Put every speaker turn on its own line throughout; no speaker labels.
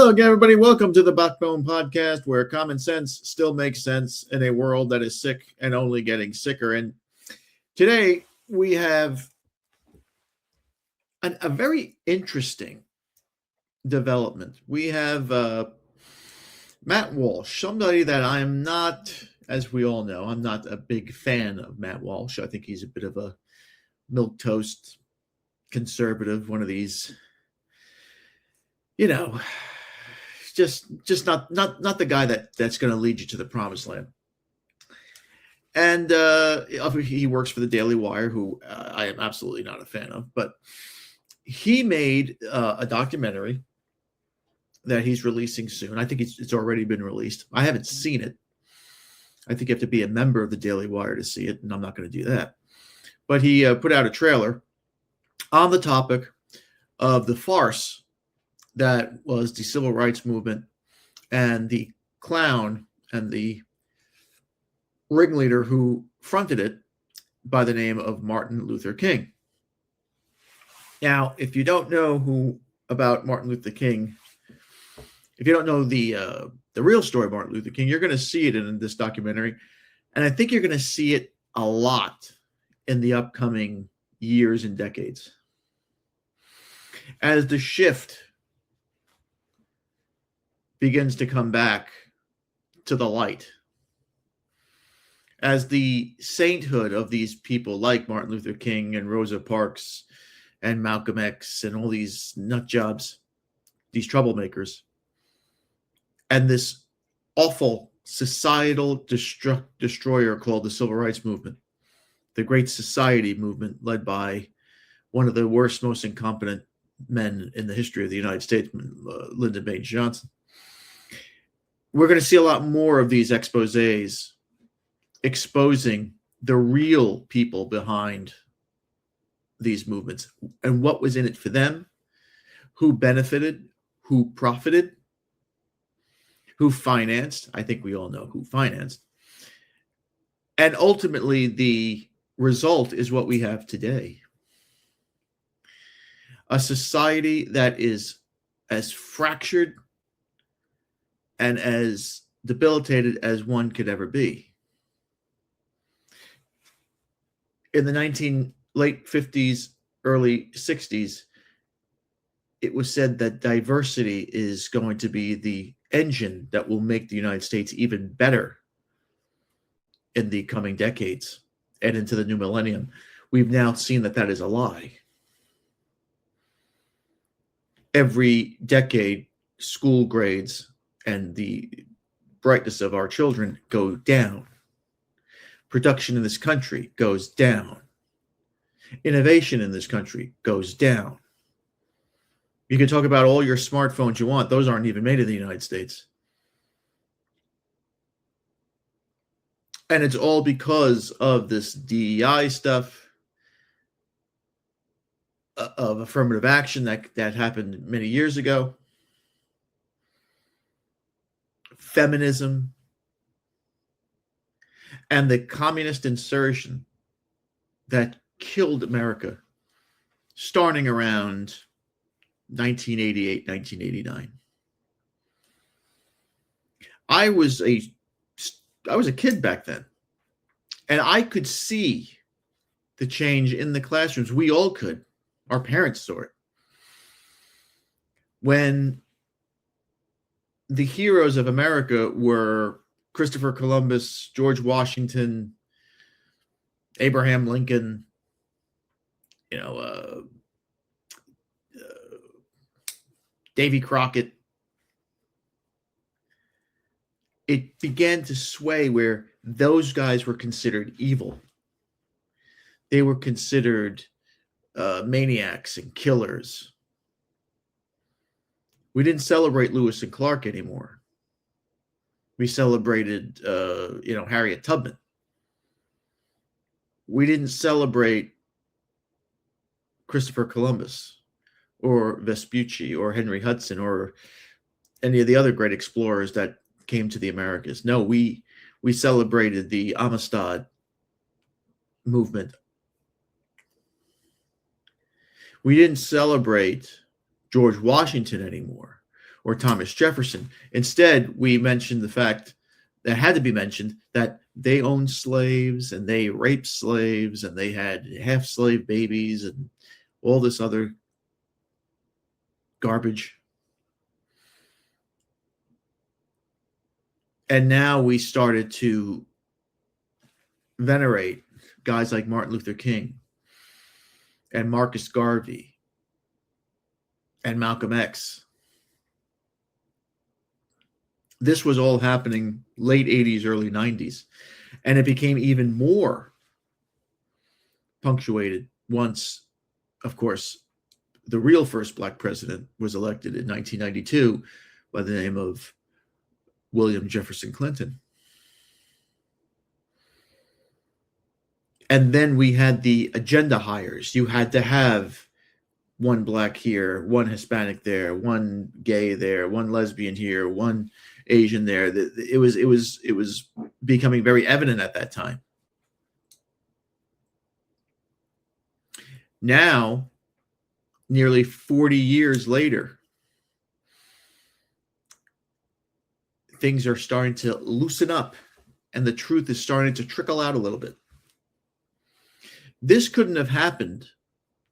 Hello again, everybody. Welcome to the Backbone Podcast, where common sense still makes sense in a world that is sick and only getting sicker. And today we have a very interesting development. We have Matt Walsh, somebody that I'm not, as we all know, I'm not a big fan of Matt Walsh. I think he's a bit of a milquetoast conservative, one of these, just not the guy that's going to lead you to the promised land. And he works for the Daily Wire, who I am absolutely not a fan of, but he made a documentary that he's releasing soon. I think it's already been released. I haven't seen it. I think you have to be a member of the Daily Wire to see it, and I'm not going to do that. But he put out a trailer on the topic of the farce that was the civil rights movement and the clown and the ringleader who fronted it by the name of Martin Luther King. Now, if you don't know about Martin Luther King, if you don't know the real story of Martin Luther King, you're going to see it in this documentary. And I think you're going to see it a lot in the upcoming years and decades. As the shift begins to come back to the light, as the sainthood of these people like Martin Luther King and Rosa Parks and Malcolm X and all these nut jobs, these troublemakers, and this awful societal destroyer called the Civil Rights Movement, the Great Society movement led by one of the worst, most incompetent men in the history of the United States, Lyndon Baines Johnson. We're going to see a lot more of these exposés exposing the real people behind these movements and what was in it for them, who benefited, who profited, who financed. I think we all know who financed. And ultimately, the result is what we have today. A society that is as fractured and as debilitated as one could ever be. In the late 50s, early 60s, it was said that diversity is going to be the engine that will make the United States even better in the coming decades and into the new millennium. We've now seen that that is a lie. Every decade, school grades and the brightness of our children go down. Production in this country goes down. Innovation in this country goes down. You can talk about all your smartphones you want. Those aren't even made in the United States. And it's all because of this DEI stuff, of affirmative action that happened many years ago. Feminism, and the communist insurrection that killed America starting around 1988, 1989. I was a kid back then, and I could see the change in the classrooms. We all could. Our parents saw it. When the heroes of America were Christopher Columbus, George Washington, Abraham Lincoln, Davy Crockett, it began to sway where those guys were considered evil. They were considered maniacs and killers. We didn't celebrate Lewis and Clark anymore. We celebrated, Harriet Tubman. We didn't celebrate Christopher Columbus or Vespucci or Henry Hudson or any of the other great explorers that came to the Americas. No, we celebrated the Amistad movement. We didn't celebrate George Washington anymore, or Thomas Jefferson. Instead, we mentioned the fact that had to be mentioned that they owned slaves and they raped slaves and they had half slave babies and all this other garbage. And now we started to venerate guys like Martin Luther King and Marcus Garvey and Malcolm X. This was all happening late 80s, early 90s. And it became even more punctuated once, of course, the real first black president was elected in 1992 by the name of William Jefferson Clinton. And then we had the agenda hires. You had to have one black here, one Hispanic there, one gay there, one lesbian here, one Asian there. It was becoming very evident at that time. Now, nearly 40 years later, things are starting to loosen up and the truth is starting to trickle out a little bit. This couldn't have happened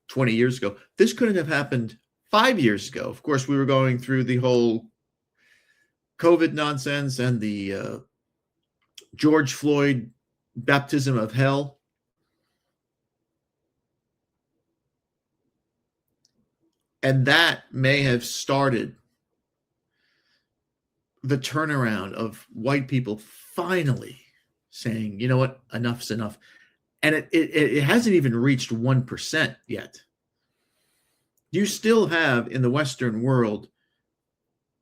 20 years ago. This couldn't have happened 5 years ago. Of course, we were going through the whole COVID nonsense and the George Floyd baptism of hell. And that may have started the turnaround of white people finally saying, you know what, enough's enough. And it hasn't even reached 1% yet. You still have in the Western world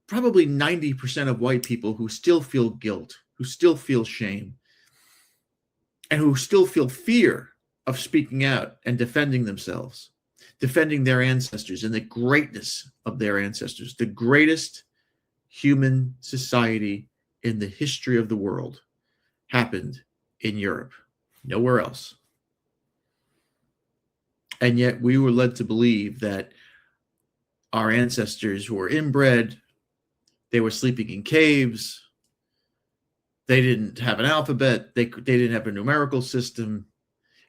probably 90% of white people who still feel guilt, who still feel shame, and who still feel fear of speaking out and defending themselves, defending their ancestors and the greatness of their ancestors. The greatest human society in the history of the world happened in Europe, nowhere else. And yet we were led to believe that our ancestors were inbred, they were sleeping in caves, they didn't have an alphabet, they didn't have a numerical system.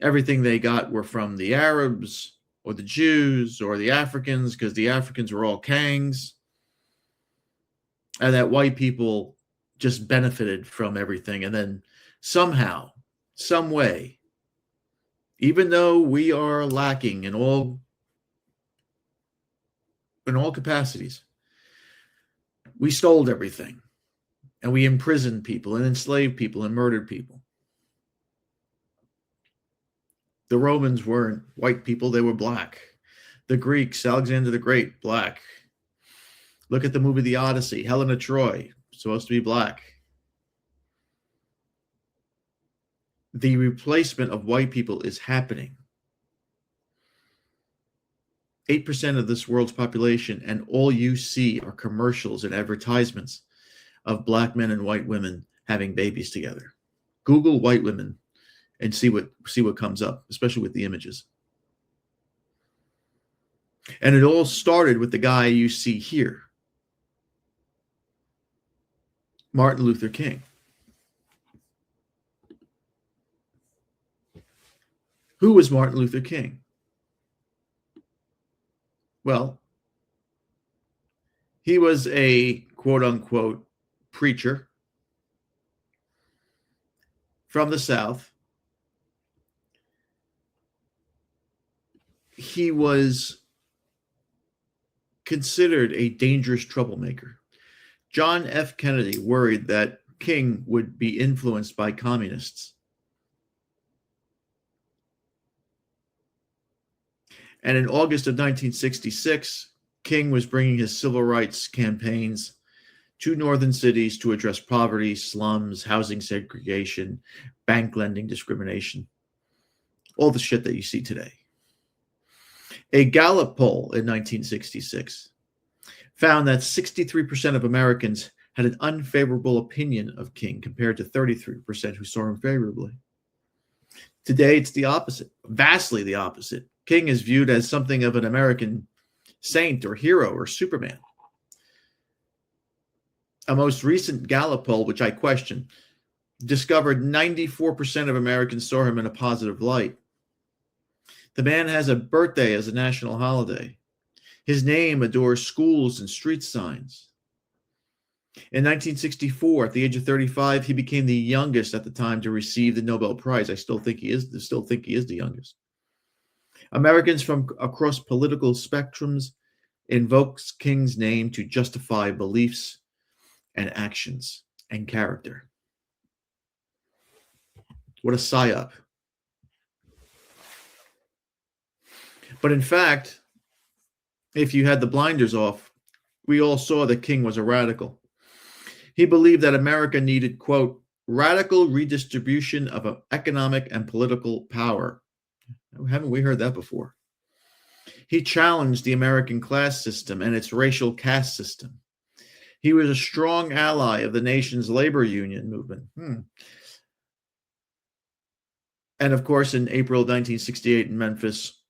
Everything they got were from the Arabs or the Jews or the Africans, because the Africans were all Kangs. And that white people just benefited from everything. And then somehow, some way, even though we are lacking in all capacities, we stole everything. And we imprisoned people and enslaved people and murdered people. The Romans weren't white people, they were black. The Greeks, Alexander the Great, black. Look at the movie The Odyssey, Helen of Troy, supposed to be black. The replacement of white people is happening. 8% of this world's population, and all you see are commercials and advertisements of black men and white women having babies together. Google white women and see what comes up, especially with the images. And it all started with the guy you see here, Martin Luther King. Who was Martin Luther King? Well, he was a quote-unquote preacher from the South. He was considered a dangerous troublemaker. John F. Kennedy worried that King would be influenced by communists. And in August of 1966, King was bringing his civil rights campaigns to northern cities to address poverty, slums, housing segregation, bank lending discrimination, all the shit that you see today. A Gallup poll in 1966 found that 63% of Americans had an unfavorable opinion of King compared to 33% who saw him favorably. Today, it's the opposite, vastly the opposite. King is viewed as something of an American saint or hero or Superman. A most recent Gallup poll, which I question, discovered 94% of Americans saw him in a positive light. The man has a birthday as a national holiday. His name adorns schools and street signs. In 1964, at the age of 35, he became the youngest at the time to receive the Nobel Prize. I still think he is the youngest. Americans from across political spectrums invokes King's name to justify beliefs and actions and character. What a psyop. But in fact, if you had the blinders off, we all saw that King was a radical. He believed that America needed, quote, radical redistribution of economic and political power. Haven't we heard that before? He challenged the American class system and its racial caste system. He was a strong ally of the nation's labor union movement. And of course, in April 1968 in Memphis,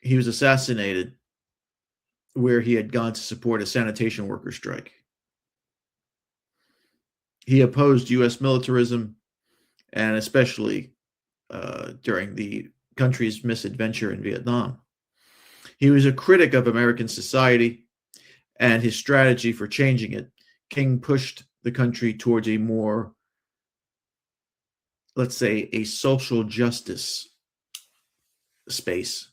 he was assassinated where he had gone to support a sanitation worker strike. He opposed U.S. militarism, and especially during the country's misadventure in Vietnam. He was a critic of American society and his strategy for changing it. King pushed the country towards a more, let's say, a social justice space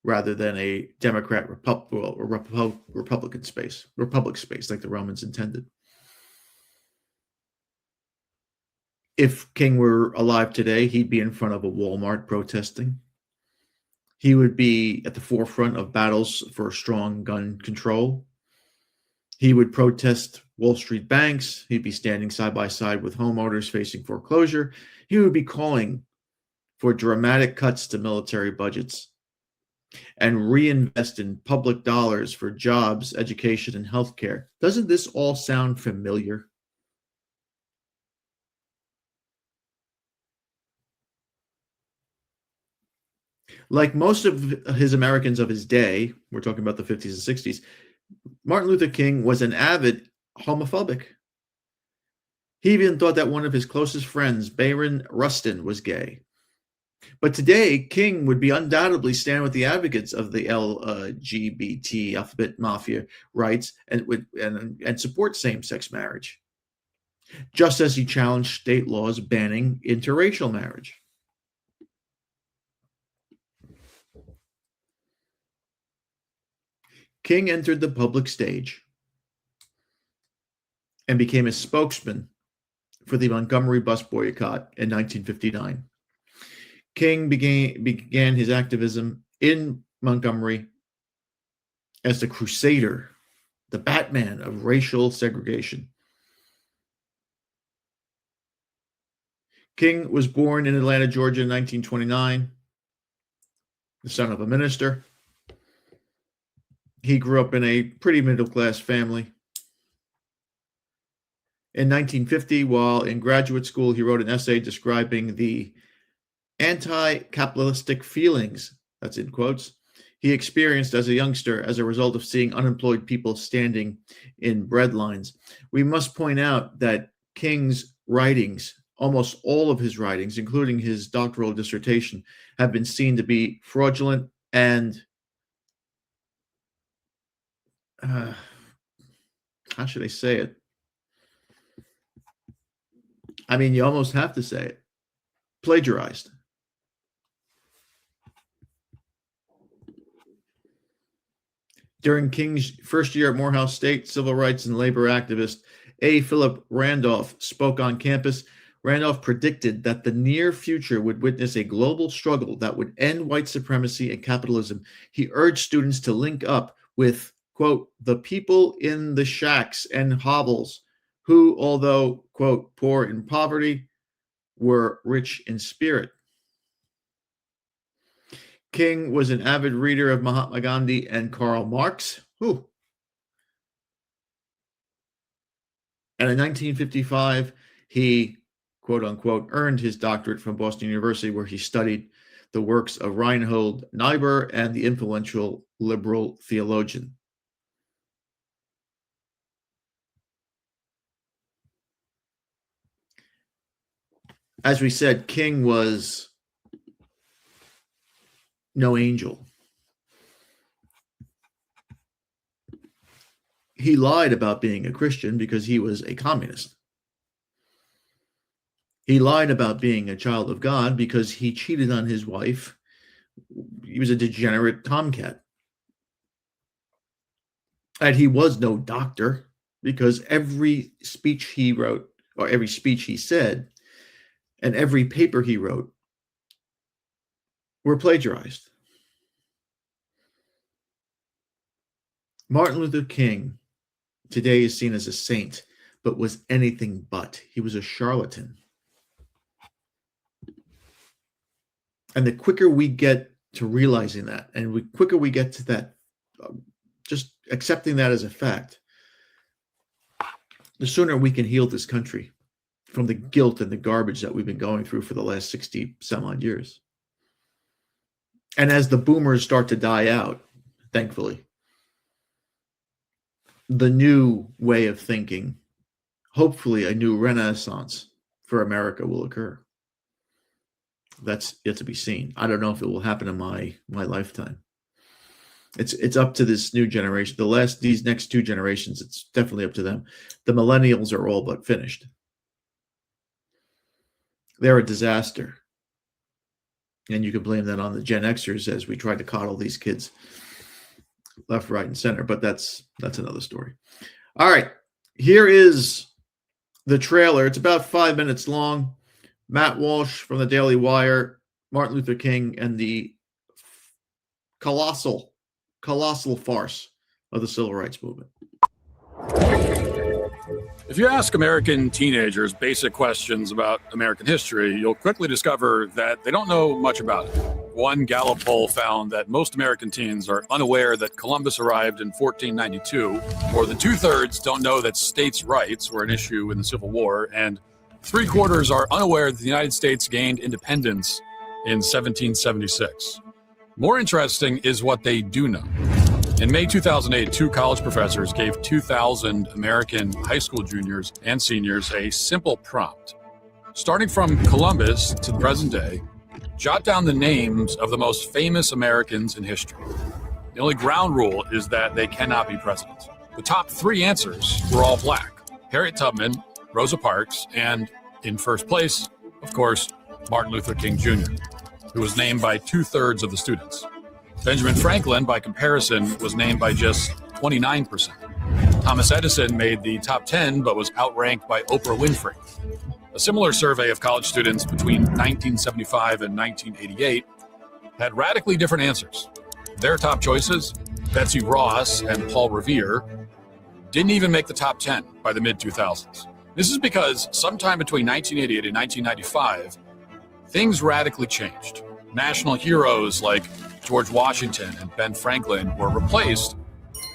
rather than a Democrat Republican space, republic space like the Romans intended. If King were alive today, he'd be in front of a Walmart protesting. He would be at the forefront of battles for strong gun control. He would protest Wall Street banks. He'd be standing side by side with homeowners facing foreclosure. He would be calling for dramatic cuts to military budgets and reinvest in public dollars for jobs, education, and healthcare. Doesn't this all sound familiar? Like most of his Americans of his day, we're talking about the 50s and 60s, Martin Luther King was an avid homophobic. He even thought that one of his closest friends, Bayron Rustin, was gay. But today, King would be undoubtedly stand with the advocates of the LGBT alphabet mafia rights and support same-sex marriage, just as he challenged state laws banning interracial marriage. King entered the public stage and became a spokesman for the Montgomery bus boycott in 1959. King began his activism in Montgomery as the crusader, the Batman of racial segregation. King was born in Atlanta, Georgia in 1929, the son of a minister. He grew up in a pretty middle-class family. In 1950, while in graduate school, he wrote an essay describing the anti-capitalistic feelings, that's in quotes, he experienced as a youngster as a result of seeing unemployed people standing in bread lines. We must point out that King's writings, almost all of his writings, including his doctoral dissertation, have been seen to be fraudulent and how should I say it? I mean, you almost have to say it. Plagiarized. During King's first year at Morehouse State, civil rights and labor activist A. Philip Randolph spoke on campus. Randolph predicted that the near future would witness a global struggle that would end white supremacy and capitalism. He urged students to link up with, quote, the people in the shacks and hovels who, although, quote, poor in poverty, were rich in spirit. King was an avid reader of Mahatma Gandhi and Karl Marx. And in 1955, he, quote unquote, earned his doctorate from Boston University, where he studied the works of Reinhold Niebuhr and the influential liberal theologian. As we said, King was no angel. He lied about being a Christian because he was a communist. He lied about being a child of God because he cheated on his wife. He was a degenerate tomcat. And he was no doctor because every speech he wrote, or every speech he said, and every paper he wrote were plagiarized. Martin Luther King today is seen as a saint, but was anything but. He was a charlatan. And the quicker we get to realizing that, and the quicker we get to that, just accepting that as a fact, the sooner we can heal this country from the guilt and the garbage that we've been going through for the last 60 some odd years. And as the boomers start to die out, thankfully, the new way of thinking, hopefully a new renaissance for America will occur. That's yet to be seen. I don't know if it will happen in my lifetime. It's up to this new generation. These next two generations, it's definitely up to them. The millennials are all but finished. They're a disaster. And you can blame that on the Gen Xers as we try to coddle these kids left, right, and center. But that's another story. All right. Here is the trailer. It's about 5 minutes long. Matt Walsh from the Daily Wire, Martin Luther King, and the colossal farce of the civil rights movement.
If you ask American teenagers basic questions about American history, you'll quickly discover that they don't know much about it. One Gallup poll found that most American teens are unaware that Columbus arrived in 1492. More than 2/3 don't know that states' rights were an issue in the Civil War, and 3/4 are unaware that the United States gained independence in 1776. More interesting is what they do know. In May 2008, two college professors gave 2,000 American high school juniors and seniors a simple prompt. Starting from Columbus to the present day, jot down the names of the most famous Americans in history. The only ground rule is that they cannot be president. The top 3 answers were all black: Harriet Tubman, Rosa Parks, and in first place, of course, Martin Luther King Jr., who was named by 2/3 of the students. Benjamin Franklin, by comparison, was named by just 29%. Thomas Edison made the top 10, but was outranked by Oprah Winfrey. A similar survey of college students between 1975 and 1988 had radically different answers. Their top choices, Betsy Ross and Paul Revere, didn't even make the top 10 by the mid-2000s. This is because sometime between 1988 and 1995, things radically changed. National heroes like George Washington and Ben Franklin were replaced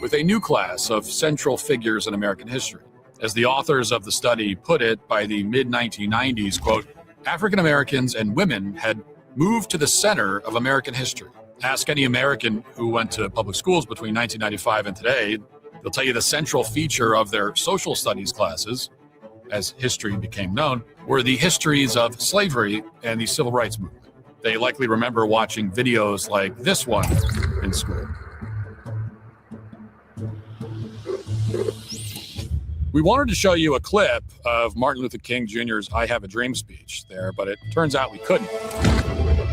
with a new class of central figures in American history. As the authors of the study put it, by the mid-1990s, quote, African Americans and women had moved to the center of American history. Ask any American who went to public schools between 1995 and today, they'll tell you the central feature of their social studies classes, as history became known, were the histories of slavery and the civil rights movement. They likely remember watching videos like this one in school. We wanted to show you a clip of Martin Luther King Jr.'s I Have a Dream speech there, but it turns out we couldn't.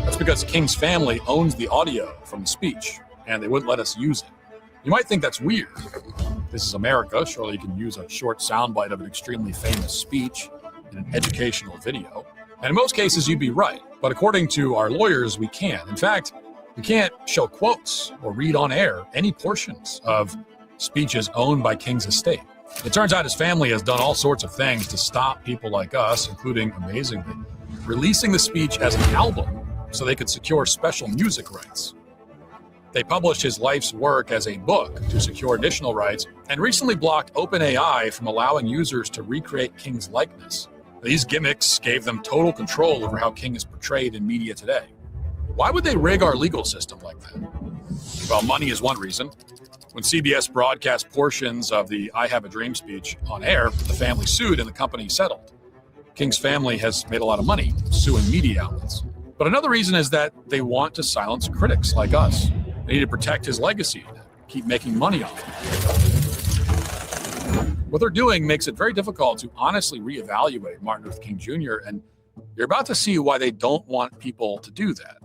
That's because King's family owns the audio from the speech, and they wouldn't let us use it. You might think that's weird. This is America. Surely you can use a short soundbite of an extremely famous speech in an educational video. And in most cases, you'd be right. But according to our lawyers, we can. In fact, we can't show quotes or read on air any portions of speeches owned by King's estate. It turns out his family has done all sorts of things to stop people like us, including, amazingly, releasing the speech as an album so they could secure special music rights. They published his life's work as a book to secure additional rights, and recently blocked OpenAI from allowing users to recreate King's likeness. These gimmicks gave them total control over how King is portrayed in media today. Why would they rig our legal system like that? Well, money is one reason. When CBS broadcast portions of the I Have a Dream speech on air, the family sued and the company settled. King's family has made a lot of money suing media outlets. But another reason is that they want to silence critics like us. They need to protect his legacy, keep making money off him. What they're doing makes it very difficult to honestly reevaluate Martin Luther King Jr., and you're about to see why they don't want people to do that.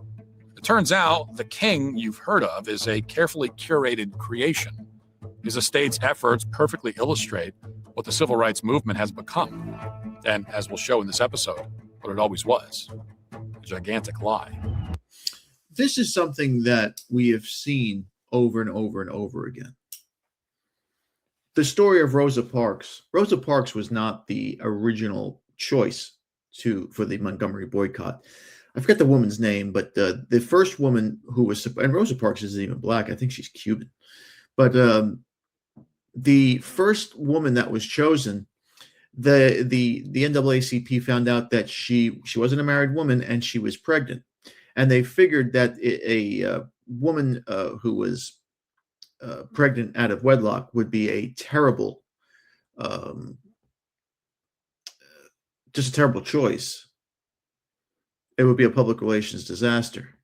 It turns out the king you've heard of is a carefully curated creation. His estate's efforts perfectly illustrate what the civil rights movement has become, and as we'll show in this episode, what it always was, a gigantic lie.
This is something that we have seen over and over and over again. The story of Rosa Parks. Rosa Parks was not the original choice for the Montgomery boycott. I forget the woman's name, but the first woman who was, and Rosa Parks isn't even black. I think she's Cuban. But the first woman that was chosen, the NAACP found out that she wasn't a married woman and she was pregnant, and they figured that a woman who was pregnant out of wedlock would be a terrible, just a terrible choice. It would be a public relations disaster.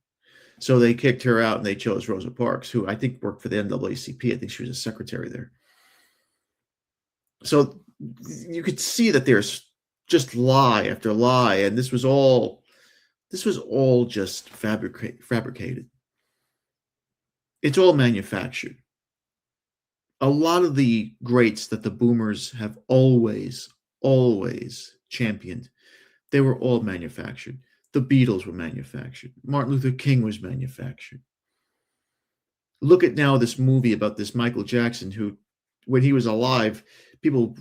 So they kicked her out and they chose Rosa Parks, who I think worked for the NAACP. I think she was a secretary there. So you could see that there's just lie after lie, and this was all just fabricated. It's all manufactured. A lot of the greats that the boomers have always championed, they were all manufactured. The Beatles were manufactured. Martin Luther King was manufactured. Look at now this movie about this Michael Jackson, who, when he was alive, he was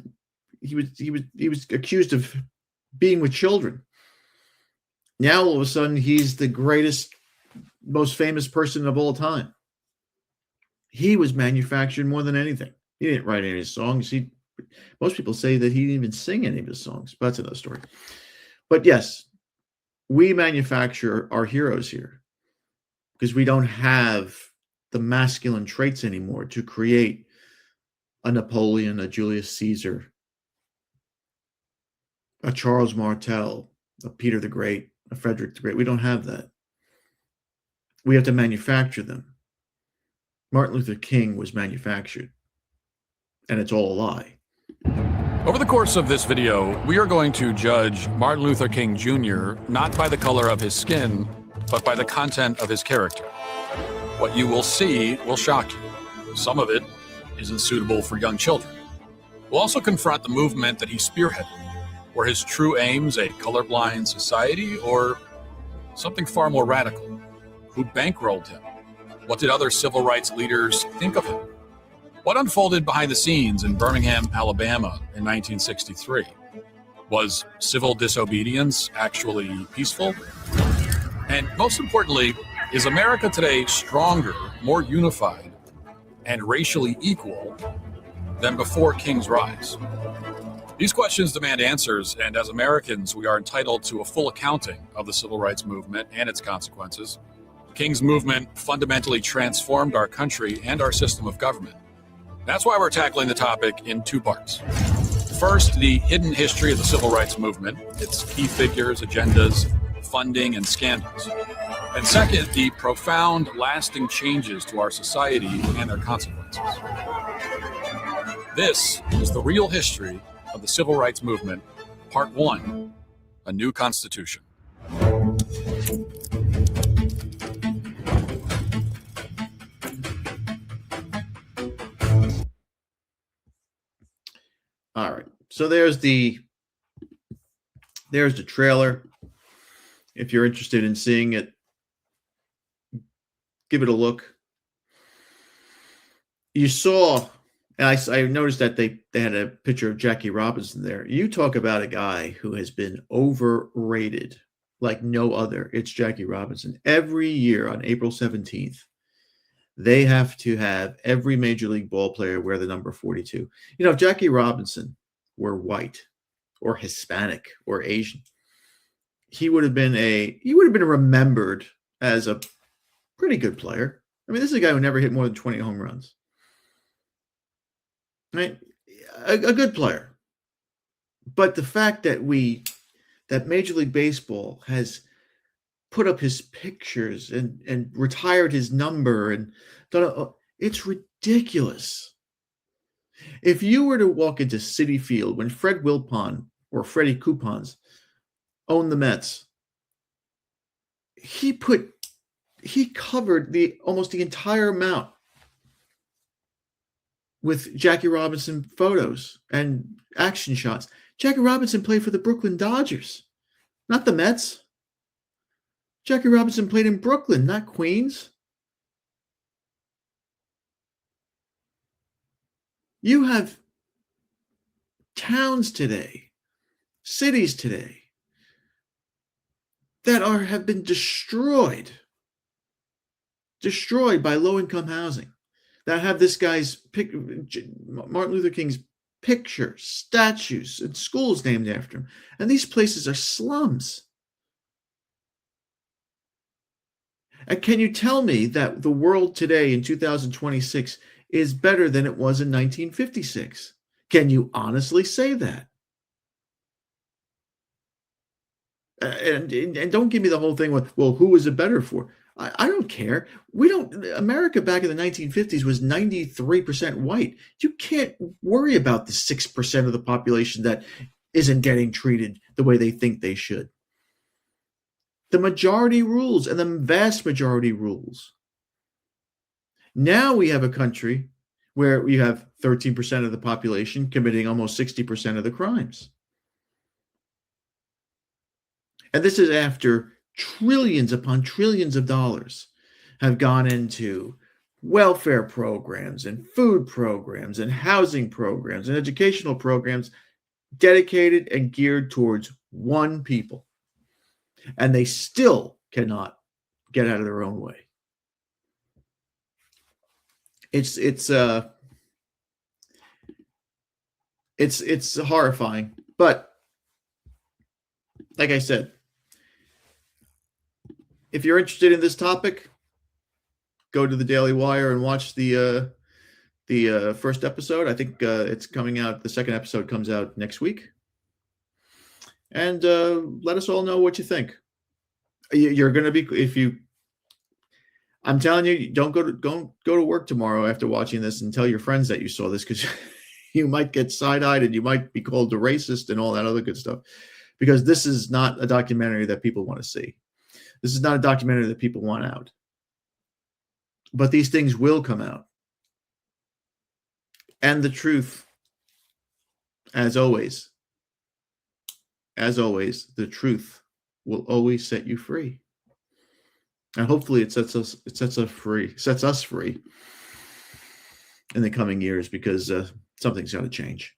accused of being with children. Now all of a sudden he's the greatest, most famous person of all time. He was manufactured more than anything. He didn't write any of his songs. Most people say that he didn't even sing any of his songs, but that's another story. But yes, we manufacture our heroes here because we don't have the masculine traits anymore to create a Napoleon, a Julius Caesar, a Charles Martel, a Peter the Great, a Frederick the Great. We don't have that. We have to manufacture them. Martin Luther King was manufactured, and it's all a lie.
Over the course of this video, we are going to judge Martin Luther King Jr. not by the color of his skin, but by the content of his character. What you will see will shock you. Some of it isn't suitable for young children. We'll also confront the movement that he spearheaded. Were his true aims a colorblind society or something far more radical? Who bankrolled him? What did other civil rights leaders think of him? What unfolded behind the scenes in Birmingham, Alabama in 1963? Was civil disobedience actually peaceful? And most importantly, is America today stronger, more unified, and racially equal than before King's rise? These questions demand answers, and as Americans, we are entitled to a full accounting of the civil rights movement and its consequences. King's movement fundamentally transformed our country and our system of government. That's why we're tackling the topic in two parts. First, the hidden history of the civil rights movement, its key figures, agendas, funding, and scandals. And second, the profound, lasting changes to our society and their consequences. This is the real history of the civil rights movement, Part 1, A New Constitution.
All right, so there's the trailer. If you're interested in seeing it, give it a look. You saw, and I noticed that they had a picture of Jackie Robinson there. You talk about a guy who has been overrated like no other. It's Jackie Robinson. Every year on April 17th, they have to have every major league ball player wear the number 42. You know, if Jackie Robinson were white or Hispanic or Asian, he would have been remembered as a pretty good player. I mean, this is a guy who never hit more than 20 home runs. Right? A good player. But the fact that we that Major League Baseball has put up his pictures and retired his number and done it's ridiculous. If you were to walk into Citi Field when Fred Wilpon or Freddie Coupons owned the Mets, he covered almost the entire amount with Jackie Robinson photos and action shots. Jackie Robinson played for the Brooklyn Dodgers, not the Mets. Jackie Robinson played in Brooklyn, not Queens. You have towns today, cities today, that have been destroyed by low-income housing, that have this guy's Martin Luther King's picture, statues, and schools named after him. And these places are slums. And can you tell me that the world today in 2026 is better than it was in 1956? Can you honestly say that? And don't give me the whole thing with, well, who is it better for? I don't care. America back in the 1950s was 93% white. You can't worry about the 6% of the population that isn't getting treated the way they think they should. The majority rules, and the vast majority rules. Now we have a country where we have 13% of the population committing almost 60% of the crimes. And this is after trillions upon trillions of dollars have gone into welfare programs and food programs and housing programs and educational programs dedicated and geared towards one people. And they still cannot get out of their own way. It's horrifying. But like I said, if you're interested in this topic, go to the Daily Wire and watch the first episode. I think it's coming out. The second episode comes out next week. And let us all know what you think. You're going to be, I'm telling you, don't go to work tomorrow after watching this and tell your friends that you saw this, because you might get side-eyed and you might be called a racist and all that other good stuff, because this is not a documentary that people want to see. This is not a documentary that people want out. But these things will come out. And the truth, as always, the truth will always set you free. And hopefully it sets us free in the coming years, because something's got to change.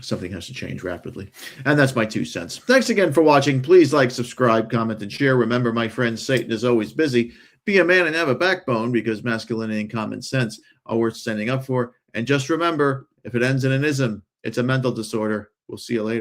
Something has to change rapidly. And that's my 2 cents. Thanks again for watching. Please like, subscribe, comment, and share. Remember, my friends, Satan is always busy. Be a man and have a backbone, because masculinity and common sense are worth standing up for. And just remember, if it ends in an ism, it's a mental disorder. We'll see you later.